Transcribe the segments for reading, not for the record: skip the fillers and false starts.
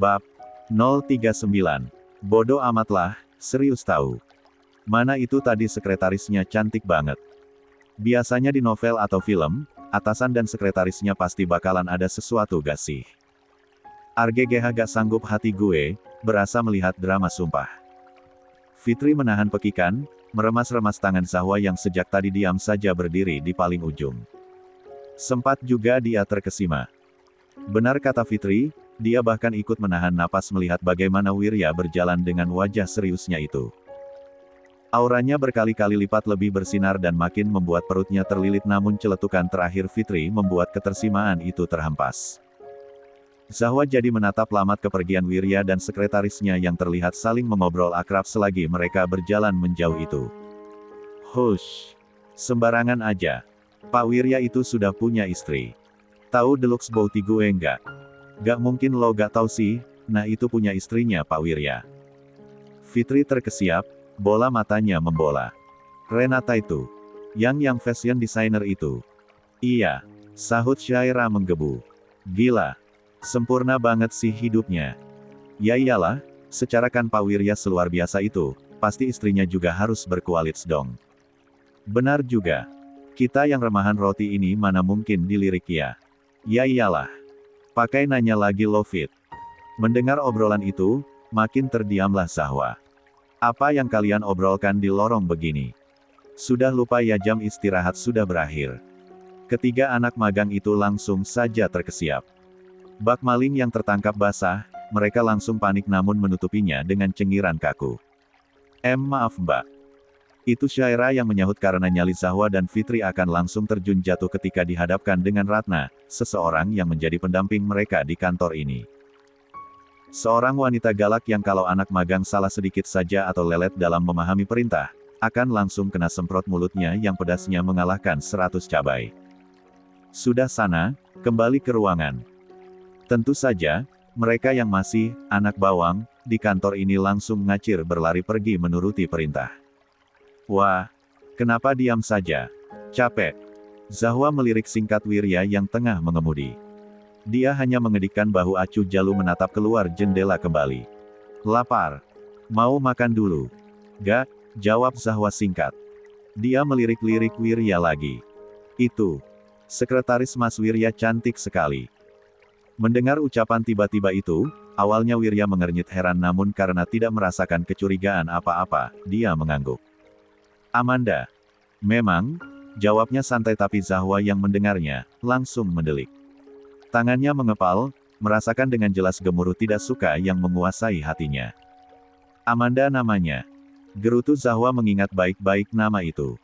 Bab 039. Bodoh amatlah, serius tahu. Mana itu tadi sekretarisnya cantik banget. Biasanya di novel atau film, atasan dan sekretarisnya pasti bakalan ada sesuatu gak sih? RGGH gak sanggup hati gue, berasa melihat drama sumpah. Fitri menahan pekikan, meremas-remas tangan Zahwa yang sejak tadi diam saja berdiri di paling ujung. Sempat juga dia terkesima. Benar kata Fitri, dia bahkan ikut menahan napas melihat bagaimana Wirya berjalan dengan wajah seriusnya itu. Auranya berkali-kali lipat lebih bersinar dan makin membuat perutnya terlilit, namun celetukan terakhir Fitri membuat ketersimaan itu terhempas. Zahwa jadi menatap lamat kepergian Wirya dan sekretarisnya yang terlihat saling mengobrol akrab selagi mereka berjalan menjauh itu. Hush! Sembarangan aja. Pak Wirya itu sudah punya istri. Tahu Deluxe Bouti gue enggak? Gak mungkin lo gak tahu sih, nah itu punya istrinya Pak Wirya. Fitri terkesiap, bola matanya membola. Renata itu. Yang fashion designer itu. Iya. Sahut Syaira menggebu. Gila. Sempurna banget sih hidupnya. Ya iyalah, secara kan Pak Wirya seluar biasa itu, pasti istrinya juga harus berkualits dong. Benar juga. Kita yang remahan roti ini mana mungkin dilirik ya. Ya iyalah. Pakai nanya lagi lo Fit. Mendengar obrolan itu, makin terdiamlah Zahwa. Apa yang kalian obrolkan di lorong begini? Sudah lupa ya jam istirahat sudah berakhir. Ketiga anak magang itu langsung saja terkesiap. Bak maling yang tertangkap basah, mereka langsung panik namun menutupinya dengan cengiran kaku. Maaf mbak. Itu Syaira yang menyahut karena nyali Zahwa dan Fitri akan langsung terjun jatuh ketika dihadapkan dengan Ratna, seseorang yang menjadi pendamping mereka di kantor ini. Seorang wanita galak yang kalau anak magang salah sedikit saja atau lelet dalam memahami perintah, akan langsung kena semprot mulutnya yang pedasnya mengalahkan 100 cabai. Sudah sana, kembali ke ruangan. Tentu saja, mereka yang masih anak bawang di kantor ini langsung ngacir berlari pergi menuruti perintah. Wah, kenapa diam saja? Capek. Zahwa melirik singkat Wirya yang tengah mengemudi. Dia hanya mengedikkan bahu acuh jalu menatap keluar jendela kembali. Lapar. Mau makan dulu? Gak, jawab Zahwa singkat. Dia melirik-lirik Wirya lagi. Itu. Sekretaris Mas Wirya cantik sekali. Mendengar ucapan tiba-tiba itu, awalnya Wirya mengernyit heran namun karena tidak merasakan kecurigaan apa-apa, dia mengangguk. Amanda. Memang, jawabnya santai tapi Zahwa yang mendengarnya, langsung mendelik. Tangannya mengepal, merasakan dengan jelas gemuruh tidak suka yang menguasai hatinya. Amanda namanya. Gerutu Zahwa mengingat baik-baik nama itu.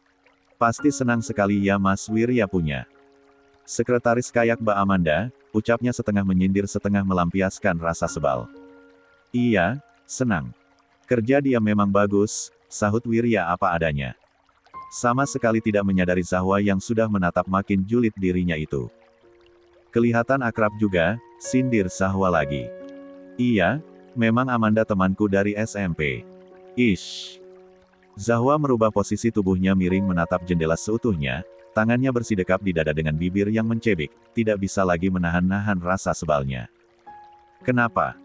Pasti senang sekali ya Mas Wirya punya. Sekretaris kayak Mbak Amanda, ucapnya setengah menyindir setengah melampiaskan rasa sebal. Iya, senang. Kerja dia memang bagus, sahut Wirya apa adanya. Sama sekali tidak menyadari Zahwa yang sudah menatap makin julid dirinya itu. Kelihatan akrab juga, sindir Zahwa lagi. Iya, memang Amanda temanku dari SMP. Ish. Zahwa merubah posisi tubuhnya miring menatap jendela seutuhnya, tangannya bersidekap di dada dengan bibir yang mencebik, tidak bisa lagi menahan-nahan rasa sebalnya. Kenapa?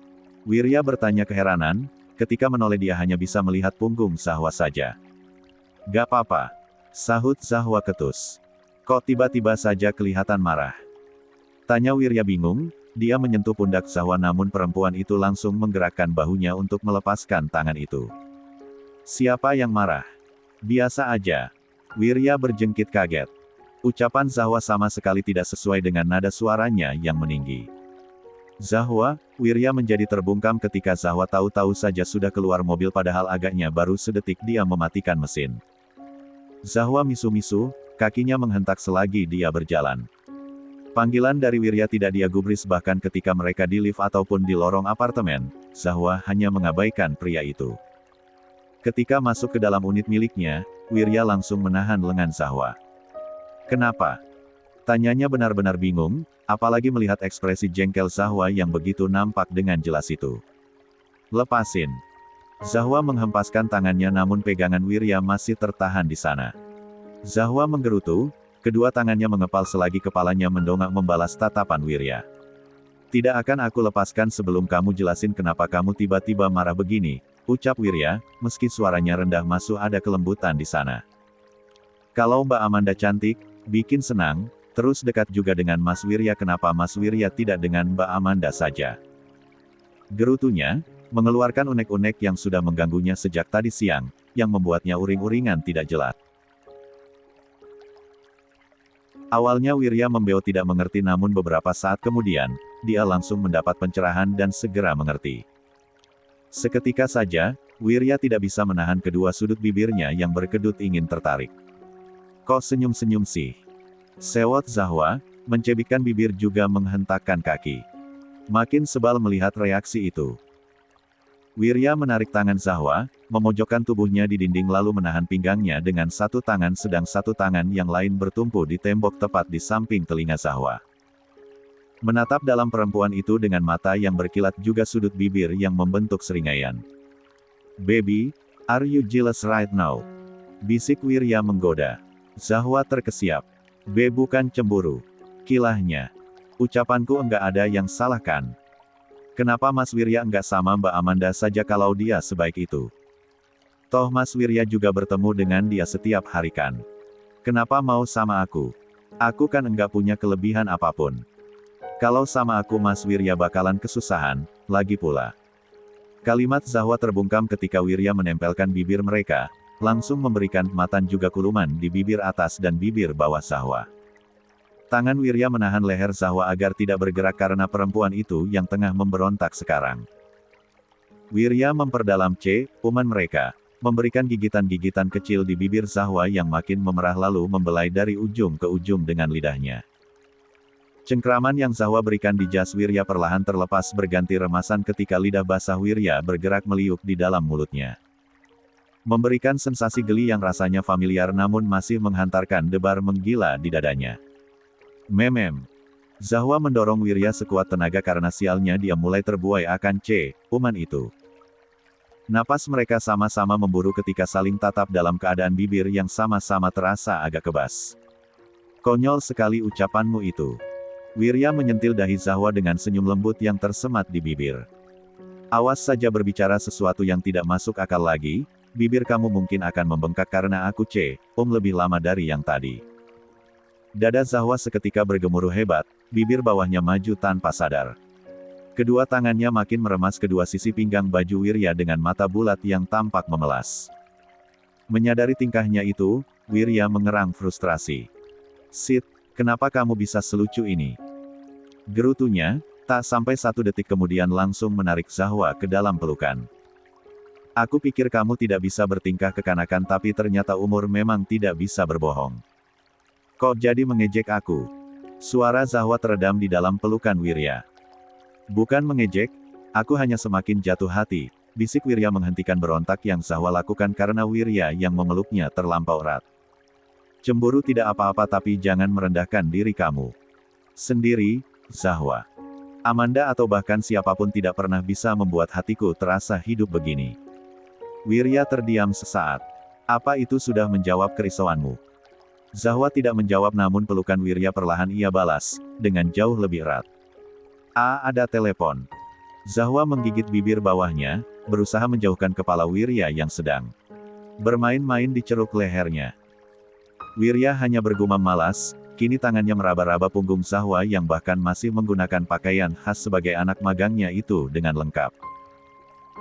Wirya bertanya keheranan, ketika menoleh dia hanya bisa melihat punggung Zahwa saja. Gak apa-apa. Sahut Zahwa ketus. Kok tiba-tiba saja kelihatan marah? Tanya Wirya bingung, dia menyentuh pundak Zahwa namun perempuan itu langsung menggerakkan bahunya untuk melepaskan tangan itu. Siapa yang marah? Biasa aja. Wirya berjengkit kaget. Ucapan Zahwa sama sekali tidak sesuai dengan nada suaranya yang meninggi. Zahwa, Wirya menjadi terbungkam ketika Zahwa tahu-tahu saja sudah keluar mobil padahal agaknya baru sedetik dia mematikan mesin. Zahwa misu-misu, kakinya menghentak selagi dia berjalan. Panggilan dari Wirya tidak dia gubris bahkan ketika mereka di lift ataupun di lorong apartemen, Zahwa hanya mengabaikan pria itu. Ketika masuk ke dalam unit miliknya, Wirya langsung menahan lengan Zahwa. Kenapa? Tanyanya benar-benar bingung, apalagi melihat ekspresi jengkel Zahwa yang begitu nampak dengan jelas itu. Lepasin. Zahwa menghempaskan tangannya namun pegangan Wirya masih tertahan di sana. Zahwa menggerutu, kedua tangannya mengepal selagi kepalanya mendongak membalas tatapan Wirya. Tidak akan aku lepaskan sebelum kamu jelasin kenapa kamu tiba-tiba marah begini, ucap Wirya, meski suaranya rendah masih ada kelembutan di sana. Kalau Mbak Amanda cantik, bikin senang, terus dekat juga dengan Mas Wirya, kenapa Mas Wirya tidak dengan Mbak Amanda saja? Gerutunya, mengeluarkan unek-unek yang sudah mengganggunya sejak tadi siang, yang membuatnya uring-uringan tidak jelas. Awalnya Wirya membeo tidak mengerti, namun beberapa saat kemudian, dia langsung mendapat pencerahan dan segera mengerti. Seketika saja, Wirya tidak bisa menahan kedua sudut bibirnya yang berkedut ingin tertarik. Kok senyum-senyum sih? Sewot Zahwa, mencebikkan bibir juga menghentakkan kaki. Makin sebal melihat reaksi itu. Wirya menarik tangan Zahwa, memojokkan tubuhnya di dinding lalu menahan pinggangnya dengan satu tangan sedang satu tangan yang lain bertumpu di tembok tepat di samping telinga Zahwa. Menatap dalam perempuan itu dengan mata yang berkilat juga sudut bibir yang membentuk seringaian. "Baby, are you jealous right now?" bisik Wirya menggoda. Zahwa terkesiap. Bukan cemburu," kilahnya. "Ucapanku enggak ada yang salah kan? Kenapa Mas Wirya enggak sama Mbak Amanda saja kalau dia sebaik itu? Toh Mas Wirya juga bertemu dengan dia setiap hari kan? Kenapa mau sama aku? Aku kan enggak punya kelebihan apapun. Kalau sama aku Mas Wirya bakalan kesusahan, lagi pula." Kalimat Zahwa terbungkam ketika Wirya menempelkan bibir mereka, langsung memberikan matan juga kuluman di bibir atas dan bibir bawah Zahwa. Tangan Wirya menahan leher Zahwa agar tidak bergerak karena perempuan itu yang tengah memberontak sekarang. Wirya memperdalam uman mereka, memberikan gigitan-gigitan kecil di bibir Zahwa yang makin memerah lalu membelai dari ujung ke ujung dengan lidahnya. Cengkraman yang Zahwa berikan di jas Wirya perlahan terlepas berganti remasan ketika lidah basah Wirya bergerak meliuk di dalam mulutnya. Memberikan sensasi geli yang rasanya familiar namun masih menghantarkan debar menggila di dadanya. "Memem." Zahwa mendorong Wirya sekuat tenaga karena sialnya dia mulai terbuai akan uman itu. Napas mereka sama-sama memburu ketika saling tatap dalam keadaan bibir yang sama-sama terasa agak kebas. "Konyol sekali ucapanmu itu." Wirya menyentil dahi Zahwa dengan senyum lembut yang tersemat di bibir. "Awas saja berbicara sesuatu yang tidak masuk akal lagi, bibir kamu mungkin akan membengkak karena aku lebih lama dari yang tadi." Dada Zahwa seketika bergemuruh hebat, bibir bawahnya maju tanpa sadar. Kedua tangannya makin meremas kedua sisi pinggang baju Wirya dengan mata bulat yang tampak memelas. Menyadari tingkahnya itu, Wirya mengerang frustrasi. "Sid, kenapa kamu bisa selucu ini?" Gerutunya, tak sampai 1 detik kemudian langsung menarik Zahwa ke dalam pelukan. "Aku pikir kamu tidak bisa bertingkah kekanakan tapi ternyata umur memang tidak bisa berbohong. Kok jadi mengejek aku?" Suara Zahwa teredam di dalam pelukan Wirya. "Bukan mengejek, aku hanya semakin jatuh hati," bisik Wirya menghentikan berontak yang Zahwa lakukan karena Wirya yang memeluknya terlampau erat. "Cemburu tidak apa-apa tapi jangan merendahkan diri kamu sendiri, Zahwa. Amanda atau bahkan siapapun tidak pernah bisa membuat hatiku terasa hidup begini." Wirya terdiam sesaat. "Apa itu sudah menjawab kerisauanmu?" Zahwa tidak menjawab namun pelukan Wirya perlahan ia balas, dengan jauh lebih erat. Ada telepon." Zahwa menggigit bibir bawahnya, berusaha menjauhkan kepala Wirya yang sedang bermain-main di ceruk lehernya. Wirya hanya bergumam malas, kini tangannya meraba-raba punggung Zahwa yang bahkan masih menggunakan pakaian khas sebagai anak magangnya itu dengan lengkap.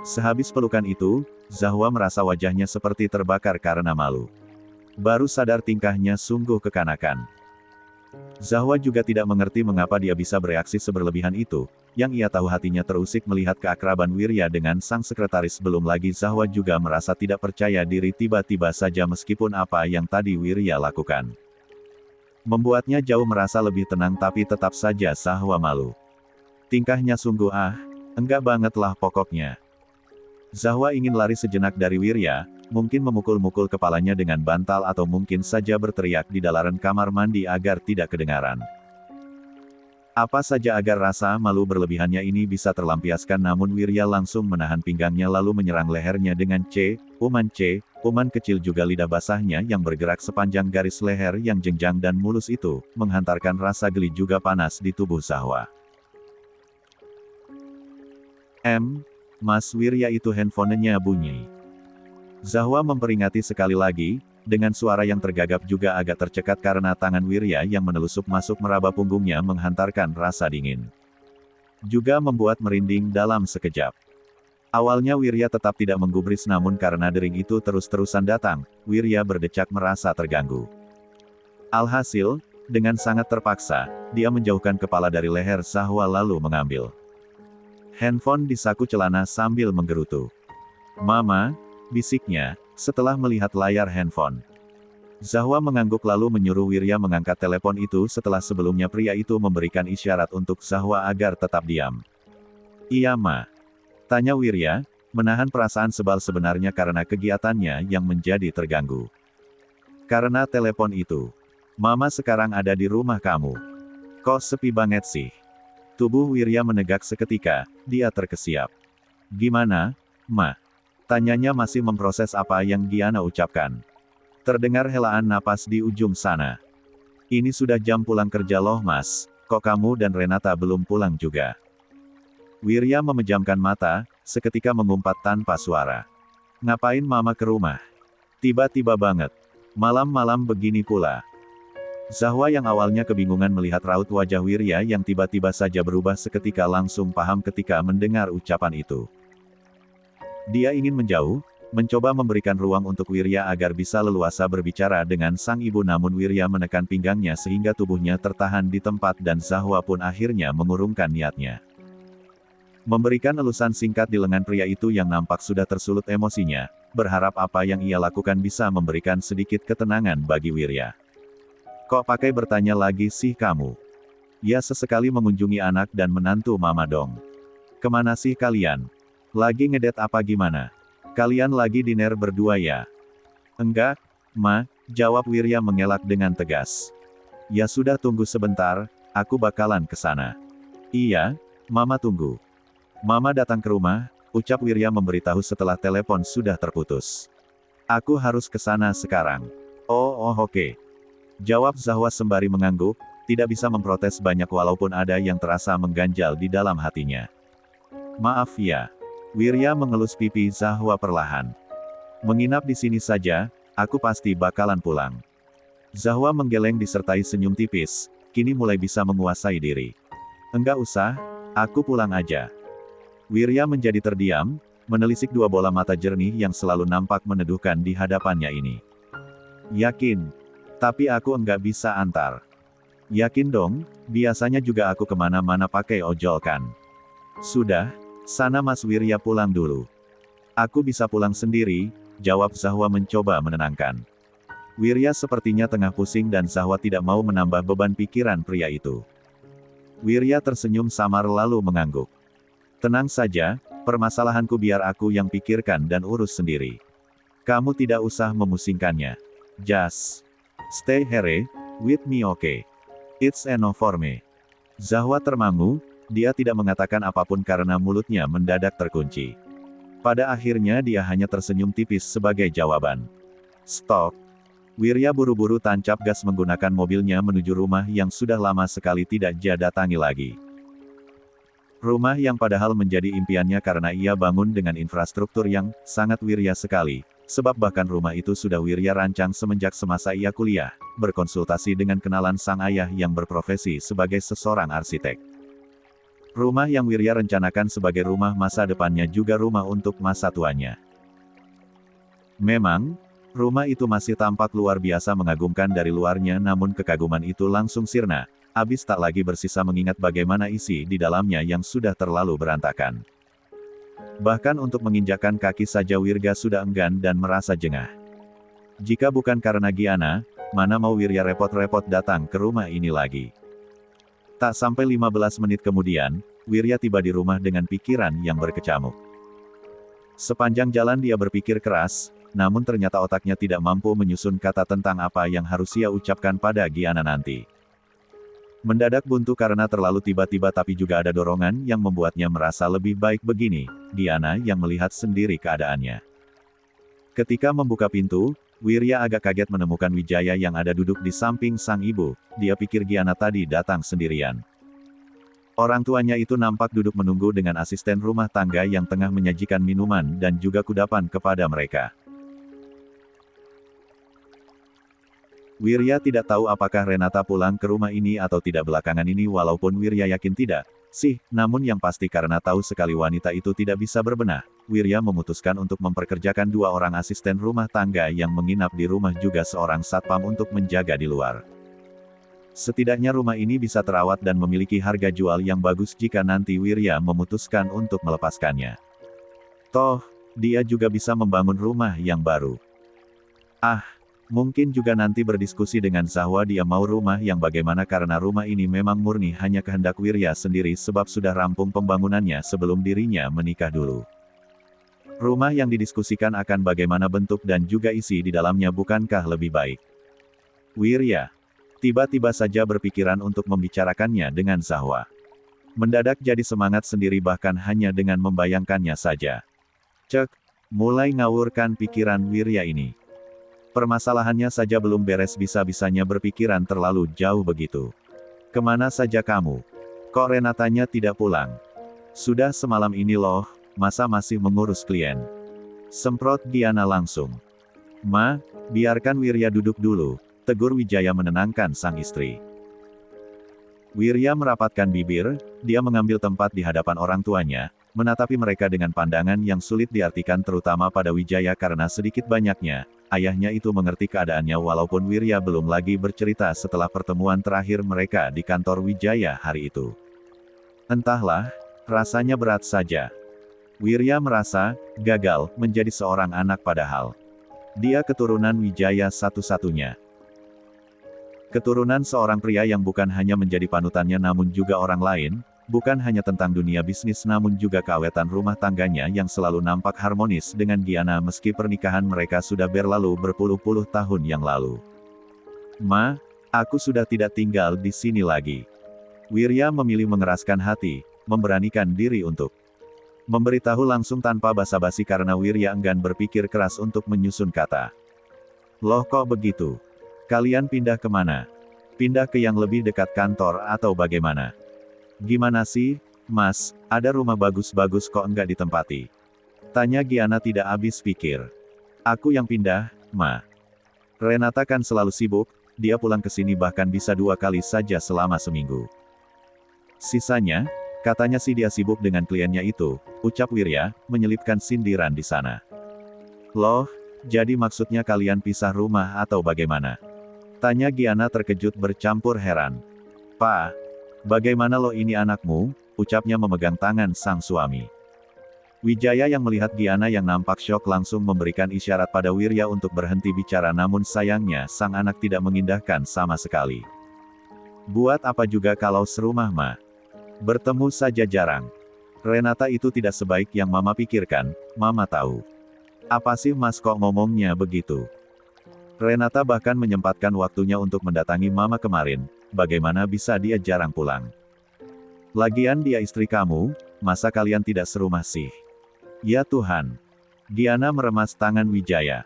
Sehabis pelukan itu, Zahwa merasa wajahnya seperti terbakar karena malu. Baru sadar tingkahnya sungguh kekanakan. Zahwa juga tidak mengerti mengapa dia bisa bereaksi seberlebihan itu, yang ia tahu hatinya terusik melihat keakraban Wirya dengan sang sekretaris. Belum lagi Zahwa juga merasa tidak percaya diri tiba-tiba saja meskipun apa yang tadi Wirya lakukan membuatnya jauh merasa lebih tenang tapi tetap saja Zahwa malu. Tingkahnya sungguh enggak banget lah pokoknya. Zahwa ingin lari sejenak dari Wirya, mungkin memukul-mukul kepalanya dengan bantal atau mungkin saja berteriak di dalaran kamar mandi agar tidak kedengaran. Apa saja agar rasa malu berlebihannya ini bisa terlampiaskan namun Wirya langsung menahan pinggangnya lalu menyerang lehernya dengan uman kecil juga lidah basahnya yang bergerak sepanjang garis leher yang jenjang dan mulus itu, menghantarkan rasa geli juga panas di tubuh Zahwa. Mas Wirya itu handphonenya bunyi. Zahwa memperingati sekali lagi, dengan suara yang tergagap juga agak tercekat karena tangan Wirya yang menelusup masuk meraba punggungnya menghantarkan rasa dingin. Juga membuat merinding dalam sekejap. Awalnya Wirya tetap tidak menggubris namun karena dering itu terus-terusan datang, Wirya berdecak merasa terganggu. Alhasil, dengan sangat terpaksa, dia menjauhkan kepala dari leher Zahwa lalu mengambil handphone di saku celana sambil menggerutu. "Mama," bisiknya, setelah melihat layar handphone. Zahwa mengangguk lalu menyuruh Wirya mengangkat telepon itu setelah sebelumnya pria itu memberikan isyarat untuk Zahwa agar tetap diam. "Iya Ma?" tanya Wirya, menahan perasaan sebal sebenarnya karena kegiatannya yang menjadi terganggu. "Karena telepon itu. Mama sekarang ada di rumah kamu. Kok sepi banget sih?" Tubuh Wirya menegak seketika, dia terkesiap. "Gimana, Ma?" tanyanya masih memproses apa yang Giana ucapkan. Terdengar helaan napas di ujung sana. "Ini sudah jam pulang kerja loh Mas, kok kamu dan Renata belum pulang juga?" Wirya memejamkan mata, seketika mengumpat tanpa suara. "Ngapain Mama ke rumah? Tiba-tiba banget. Malam-malam begini pula." Zahwa yang awalnya kebingungan melihat raut wajah Wirya yang tiba-tiba saja berubah seketika langsung paham ketika mendengar ucapan itu. Dia ingin menjauh, mencoba memberikan ruang untuk Wirya agar bisa leluasa berbicara dengan sang ibu namun Wirya menekan pinggangnya sehingga tubuhnya tertahan di tempat dan Zahwa pun akhirnya mengurungkan niatnya. Memberikan elusan singkat di lengan pria itu yang nampak sudah tersulut emosinya, berharap apa yang ia lakukan bisa memberikan sedikit ketenangan bagi Wirya. "Kok pakai bertanya lagi sih kamu? Ya sesekali mengunjungi anak dan menantu Mama dong. Kemana sih kalian? Lagi ngedet apa gimana? Kalian lagi diner berdua ya?" "Enggak, Ma," jawab Wirya mengelak dengan tegas. "Ya sudah tunggu sebentar, aku bakalan ke sana." "Iya, Mama tunggu." "Mama datang ke rumah," ucap Wirya memberitahu setelah telepon sudah terputus. "Aku harus ke sana sekarang." Oh oke." Jawab Zahwa sembari mengangguk, tidak bisa memprotes banyak walaupun ada yang terasa mengganjal di dalam hatinya. "Maaf ya." Wirya mengelus pipi Zahwa perlahan. "Menginap di sini saja, aku pasti bakalan pulang." Zahwa menggeleng disertai senyum tipis, kini mulai bisa menguasai diri. "Enggak usah, aku pulang aja." Wirya menjadi terdiam, menelisik dua bola mata jernih yang selalu nampak meneduhkan di hadapannya ini. "Yakin? Tapi aku enggak bisa antar." "Yakin dong, biasanya juga aku kemana-mana pakai ojol kan." "Sudah, sana Mas Wirya pulang dulu." "Aku bisa pulang sendiri," jawab Zahwa mencoba menenangkan. Wirya sepertinya tengah pusing dan Zahwa tidak mau menambah beban pikiran pria itu. Wirya tersenyum samar lalu mengangguk. "Tenang saja, permasalahanku biar aku yang pikirkan dan urus sendiri. Kamu tidak usah memusingkannya. Just stay here with me okay? It's enough for me." Zahwa termangu, dia tidak mengatakan apapun karena mulutnya mendadak terkunci. Pada akhirnya dia hanya tersenyum tipis sebagai jawaban. "Stop." Wirya buru-buru tancap gas menggunakan mobilnya menuju rumah yang sudah lama sekali tidak dia datangi lagi. Rumah yang padahal menjadi impiannya karena ia bangun dengan infrastruktur yang sangat Wirya sekali, sebab bahkan rumah itu sudah Wirya rancang semenjak semasa ia kuliah, berkonsultasi dengan kenalan sang ayah yang berprofesi sebagai seorang arsitek. Rumah yang Wirya rencanakan sebagai rumah masa depannya juga rumah untuk masa tuanya. Memang, rumah itu masih tampak luar biasa mengagumkan dari luarnya namun kekaguman itu langsung sirna, habis tak lagi bersisa mengingat bagaimana isi di dalamnya yang sudah terlalu berantakan. Bahkan untuk menginjakkan kaki saja Wirya sudah enggan dan merasa jengah. Jika bukan karena Giana, mana mau Wirya repot-repot datang ke rumah ini lagi. Tak sampai 15 menit kemudian, Wirya tiba di rumah dengan pikiran yang berkecamuk. Sepanjang jalan dia berpikir keras, namun ternyata otaknya tidak mampu menyusun kata tentang apa yang harus ia ucapkan pada Giana nanti. Mendadak buntu karena terlalu tiba-tiba tapi juga ada dorongan yang membuatnya merasa lebih baik begini, Giana yang melihat sendiri keadaannya. Ketika membuka pintu, Wirya agak kaget menemukan Wijaya yang ada duduk di samping sang ibu, dia pikir Giana tadi datang sendirian. Orang tuanya itu nampak duduk menunggu dengan asisten rumah tangga yang tengah menyajikan minuman dan juga kudapan kepada mereka. Wirya tidak tahu apakah Renata pulang ke rumah ini atau tidak belakangan ini, walaupun Wirya yakin tidak sih, namun yang pasti karena tahu sekali wanita itu tidak bisa berbenah, Wirya memutuskan untuk memperkerjakan 2 orang asisten rumah tangga yang menginap di rumah juga seorang satpam untuk menjaga di luar. Setidaknya rumah ini bisa terawat dan memiliki harga jual yang bagus jika nanti Wirya memutuskan untuk melepaskannya. Toh, dia juga bisa membangun rumah yang baru. Mungkin juga nanti berdiskusi dengan Zahwa dia mau rumah yang bagaimana karena rumah ini memang murni hanya kehendak Wirya sendiri sebab sudah rampung pembangunannya sebelum dirinya menikah dulu. Rumah yang didiskusikan akan bagaimana bentuk dan juga isi di dalamnya, bukankah lebih baik? Wirya tiba-tiba saja berpikiran untuk membicarakannya dengan Zahwa. Mendadak jadi semangat sendiri bahkan hanya dengan membayangkannya saja. Cek, mulai ngawurkan pikiran Wirya ini. Permasalahannya saja belum beres bisa-bisanya berpikiran terlalu jauh begitu. Kemana saja kamu? Kok Renatanya tidak pulang? Sudah semalam ini loh, masa masih mengurus klien? Semprot Giana langsung. Ma, biarkan Wirya duduk dulu, tegur Wijaya menenangkan sang istri. Wirya merapatkan bibir, dia mengambil tempat di hadapan orang tuanya, menatapi mereka dengan pandangan yang sulit diartikan terutama pada Wijaya karena sedikit banyaknya, ayahnya itu mengerti keadaannya walaupun Wirya belum lagi bercerita setelah pertemuan terakhir mereka di kantor Wijaya hari itu. Entahlah, rasanya berat saja. Wirya merasa gagal menjadi seorang anak padahal dia keturunan Wijaya satu-satunya. Keturunan seorang pria yang bukan hanya menjadi panutannya namun juga orang lain, bukan hanya tentang dunia bisnis namun juga keawetan rumah tangganya yang selalu nampak harmonis dengan Giana meski pernikahan mereka sudah berlalu berpuluh-puluh tahun yang lalu. Ma, aku sudah tidak tinggal di sini lagi. Wirya memilih mengeraskan hati, memberanikan diri untuk memberitahu langsung tanpa basa-basi karena Wirya enggan berpikir keras untuk menyusun kata. Loh kok begitu? Kalian pindah kemana? Pindah ke yang lebih dekat kantor atau bagaimana? Gimana sih, Mas, ada rumah bagus-bagus kok enggak ditempati? Tanya Giana tidak habis pikir. Aku yang pindah, Ma. Renata kan selalu sibuk, dia pulang ke sini bahkan bisa 2 kali saja selama seminggu. Sisanya, katanya sih dia sibuk dengan kliennya itu, ucap Wirya, menyelipkan sindiran di sana. Loh, jadi maksudnya kalian pisah rumah atau bagaimana? Tanya Giana terkejut bercampur heran. Pa, bagaimana lo ini anakmu? Ucapnya memegang tangan sang suami. Wijaya yang melihat Giana yang nampak syok langsung memberikan isyarat pada Wirya untuk berhenti bicara namun sayangnya sang anak tidak mengindahkan sama sekali. Buat apa juga kalau serumah Ma? Bertemu saja jarang. Renata itu tidak sebaik yang Mama pikirkan, Mama tahu. Apa sih Mas kok ngomongnya begitu? Renata bahkan menyempatkan waktunya untuk mendatangi Mama kemarin, bagaimana bisa dia jarang pulang? Lagian dia istri kamu, masa kalian tidak serumah sih? Ya Tuhan. Giana meremas tangan Wijaya.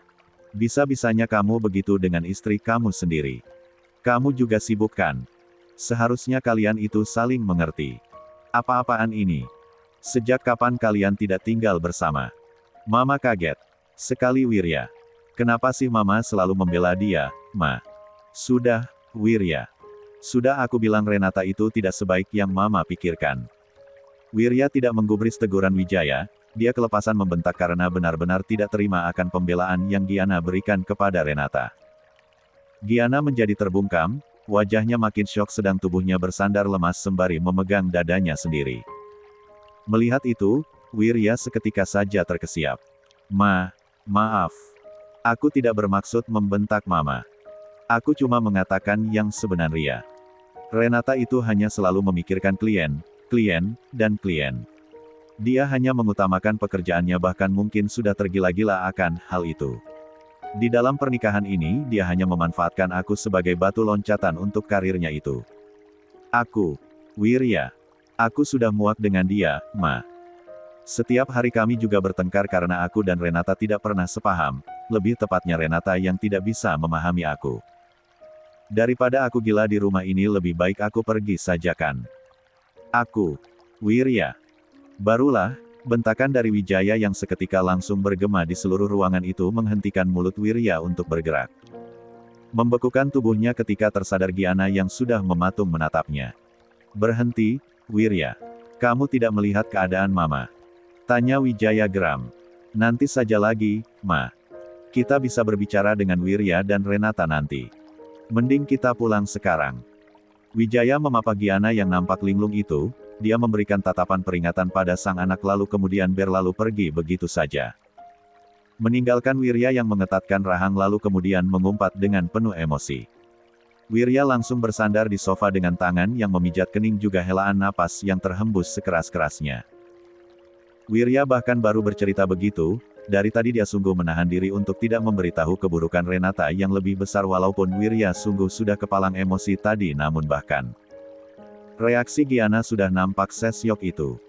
Bisa-bisanya kamu begitu dengan istri kamu sendiri. Kamu juga sibuk kan? Seharusnya kalian itu saling mengerti. Apa-apaan ini? Sejak kapan kalian tidak tinggal bersama? Mama kaget sekali Wirya. Kenapa sih Mama selalu membela dia, Ma? Sudah, Wirya. Sudah aku bilang Renata itu tidak sebaik yang Mama pikirkan. Wirya tidak menggubris teguran Wijaya, dia kelepasan membentak karena benar-benar tidak terima akan pembelaan yang Giana berikan kepada Renata. Giana menjadi terbungkam, wajahnya makin syok sedang tubuhnya bersandar lemas sembari memegang dadanya sendiri. Melihat itu, Wirya seketika saja terkesiap. Ma, maaf. Aku tidak bermaksud membentak Mama. Aku cuma mengatakan yang sebenarnya. Renata itu hanya selalu memikirkan klien, dan klien. Dia hanya mengutamakan pekerjaannya bahkan mungkin sudah tergila-gila akan hal itu. Di dalam pernikahan ini dia hanya memanfaatkan aku sebagai batu loncatan untuk karirnya itu. Aku, Wirya. Aku sudah muak dengan dia, Ma. Setiap hari kami juga bertengkar karena aku dan Renata tidak pernah sepaham. Lebih tepatnya Renata yang tidak bisa memahami aku. Daripada aku gila di rumah ini lebih baik aku pergi saja kan. Aku. Wirya. Barulah, bentakan dari Wijaya yang seketika langsung bergema di seluruh ruangan itu menghentikan mulut Wirya untuk bergerak. Membekukan tubuhnya ketika tersadar Giana yang sudah mematung menatapnya. Berhenti, Wirya. Kamu tidak melihat keadaan Mama? Tanya Wijaya geram. Nanti saja lagi, Ma. Kita bisa berbicara dengan Wirya dan Renata nanti. Mending kita pulang sekarang. Wijaya memapa Giana yang nampak linglung itu, dia memberikan tatapan peringatan pada sang anak lalu kemudian berlalu pergi begitu saja. Meninggalkan Wirya yang mengetatkan rahang lalu kemudian mengumpat dengan penuh emosi. Wirya langsung bersandar di sofa dengan tangan yang memijat kening juga helaan napas yang terhembus sekeras-kerasnya. Wirya bahkan baru bercerita begitu, dari tadi dia sungguh menahan diri untuk tidak memberitahu keburukan Renata yang lebih besar walaupun Wirya sungguh sudah kepalang emosi tadi namun bahkan reaksi Giana sudah nampak sesyok itu.